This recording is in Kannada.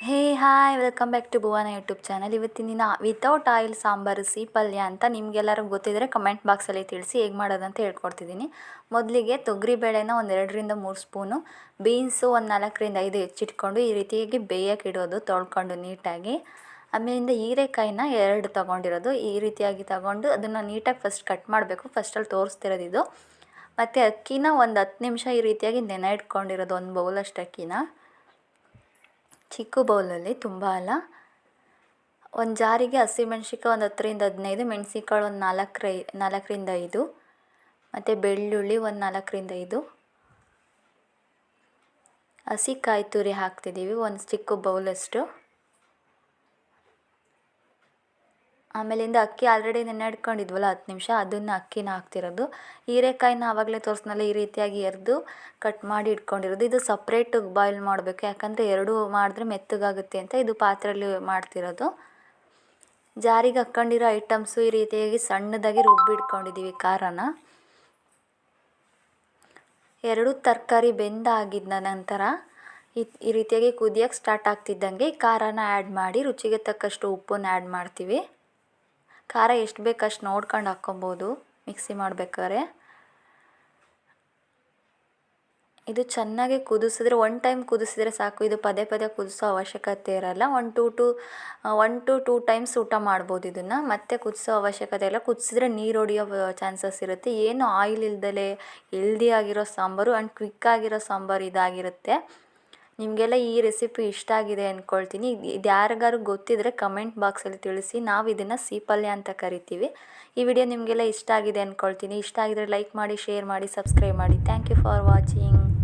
Hey hi welcome back to Bhuvana YouTube channel. ಇವತ್ತಿನ ದಿನ ವಿತೌಟ್ ಆಯಿಲ್ ಸಾಂಬಾರು ಸಿಹಿ ಪಲ್ಯ ಅಂತ ನಿಮ್ಗೆಲ್ಲರಿಗೂ ಗೊತ್ತಿದ್ದರೆ ಕಮೆಂಟ್ ಬಾಕ್ಸಲ್ಲಿ ತಿಳಿಸಿ ಹೇಗೆ ಮಾಡೋದಂತ ಹೇಳ್ಕೊಡ್ತಿದ್ದೀನಿ. ಮೊದಲಿಗೆ ತೊಗರಿಬೇಳೆನ ಒಂದು 2ರಿಂದ 3 ಸ್ಪೂನು, ಬೀನ್ಸು ಒಂದು 4ರಿಂದ 5 ಹೆಚ್ಚಿಟ್ಕೊಂಡು ಈ ರೀತಿಯಾಗಿ ಬೇಯಕ್ಕೆ ಇಡೋದು, ತೊಳ್ಕೊಂಡು ನೀಟಾಗಿ. ಆಮೇಲಿಂದ ಹೀರೆಕಾಯಿನ 2 ತೊಗೊಂಡಿರೋದು, ಈ ರೀತಿಯಾಗಿ ತಗೊಂಡು ಅದನ್ನು ನೀಟಾಗಿ ಫಸ್ಟ್ ಕಟ್ ಮಾಡಬೇಕು. ಫಸ್ಟಲ್ಲಿ ತೋರಿಸ್ತಿರೋದು ಇದು. ಮತ್ತು ಅಕ್ಕಿನ ಒಂದು 10 ನಿಮಿಷ ಈ ರೀತಿಯಾಗಿ ನೆನೆ ಇಟ್ಕೊಂಡಿರೋದು, ಒಂದು ಬೌಲಷ್ಟು ಅಕ್ಕಿನ ಚಿಕ್ಕ ಬೌಲಲ್ಲಿ, ತುಂಬ ಅಲ್ಲ. ಒಂದು ಜಾರಿಗೆ ಹಸಿಮೆಣ್ಸಿಕಾಯಿ ಒಂದು 10ರಿಂದ 15, ಮೆಣಸಿನ್ಕಾಳು ಒಂದು 4ರಿಂದ 5, ಮತ್ತು ಬೆಳ್ಳುಳ್ಳಿ ಒಂದು 4ರಿಂದ 5, ಹಸಿ ಕಾಯಿ ತುರಿ ಹಾಕ್ತಿದ್ದೀವಿ ಒಂದು ಚಿಕ್ಕ ಬೌಲಷ್ಟು. ಆಮೇಲಿಂದ ಅಕ್ಕಿ ಆಲ್ರೆಡಿ ನೆನೆ ಇಟ್ಕೊಂಡಿದ್ವಲ್ಲ 10 ನಿಮಿಷ, ಅದನ್ನು ಅಕ್ಕಿನ ಹಾಕ್ತಿರೋದು. ಹೀರೆಕಾಯಿನ ಆವಾಗಲೇ ತೋರಿಸ್ನಲ್ಲ ಈ ರೀತಿಯಾಗಿ ಎರ್ದು ಕಟ್ ಮಾಡಿ ಇಟ್ಕೊಂಡಿರೋದು. ಇದು ಸಪ್ರೇಟಾಗಿ ಬಾಯ್ಲ್ ಮಾಡಬೇಕು, ಯಾಕಂದರೆ ಎರಡೂ ಮಾಡಿದ್ರೆ ಮೆತ್ತಗಾಗುತ್ತೆ ಅಂತ ಇದು ಪಾತ್ರೆಯಲ್ಲಿ ಮಾಡ್ತಿರೋದು. ಜಾರಿಗೆ ಹಾಕ್ಕೊಂಡಿರೋ ಐಟಮ್ಸು ಈ ರೀತಿಯಾಗಿ ಸಣ್ಣದಾಗಿ ರುಬ್ಬಿಟ್ಕೊಂಡಿದ್ದೀವಿ. ಖಾರನ 2 ತರಕಾರಿ ಬೆಂದಾಗಿದ್ದ ನಂತರ ಈ ರೀತಿಯಾಗಿ ಕುದಿಯೋಕ್ಕೆ ಸ್ಟಾರ್ಟ್ ಆಗ್ತಿದ್ದಂಗೆ ಖಾರನ ಆ್ಯಡ್ ಮಾಡಿ ರುಚಿಗೆ ತಕ್ಕಷ್ಟು ಉಪ್ಪನ್ನು ಆ್ಯಡ್ ಮಾಡ್ತೀವಿ. ಖಾರ ಎಷ್ಟು ಬೇಕು ಅಷ್ಟು ನೋಡ್ಕೊಂಡು ಹಾಕ್ಕೊಬೋದು ಮಿಕ್ಸಿ ಮಾಡ್ಬೇಕಾದ್ರೆ. ಇದು ಚೆನ್ನಾಗಿ ಕುದಿಸಿದ್ರೆ, 1 ಟೈಮ್ ಕುದಿಸಿದ್ರೆ ಸಾಕು. ಇದು ಪದೇ ಪದೇ ಕುದಿಸೋ ಅವಶ್ಯಕತೆ ಇರಲ್ಲ. 1 to 2 ಟೈಮ್ಸ್ ಊಟ ಮಾಡ್ಬೋದು ಇದನ್ನು. ಮತ್ತೆ ಕುದಿಸೋ ಅವಶ್ಯಕತೆ ಇಲ್ಲ. ಕುದಿಸಿದ್ರೆ ನೀರು ಹೊಡಿಯೋ ಚಾನ್ಸಸ್ ಇರುತ್ತೆ. ಏನು ಆಯಿಲ್ ಇಲ್ದಲೇ ಹೆಲ್ದಿ ಆಗಿರೋ ಸಾಂಬಾರು ಆ್ಯಂಡ್ ಕ್ವಿಕ್ ಆಗಿರೋ ಸಾಂಬಾರು ಇದಾಗಿರುತ್ತೆ. ನಿಮಗೆಲ್ಲ ಈ ರೆಸಿಪಿ ಇಷ್ಟ ಆಗಿದೆ ಅಂದ್ಕೊಳ್ತೀನಿ. ಇದು ಯಾರಿಗಾರು ಗೊತ್ತಿದ್ದರೆ ಕಮೆಂಟ್ ಬಾಕ್ಸಲ್ಲಿ ತಿಳಿಸಿ. ನಾವು ಇದನ್ನು ಸಿಹಿ ಪಲ್ಯ ಅಂತ ಕರಿತೀವಿ. ಈ ವಿಡಿಯೋ ನಿಮಗೆಲ್ಲ ಇಷ್ಟ ಆಗಿದೆ ಅಂದ್ಕೊಳ್ತೀನಿ. ಇಷ್ಟ ಆಗಿದರೆ ಲೈಕ್ ಮಾಡಿ, ಶೇರ್ ಮಾಡಿ, ಸಬ್ಸ್ಕ್ರೈಬ್ ಮಾಡಿ. Thank you for watching.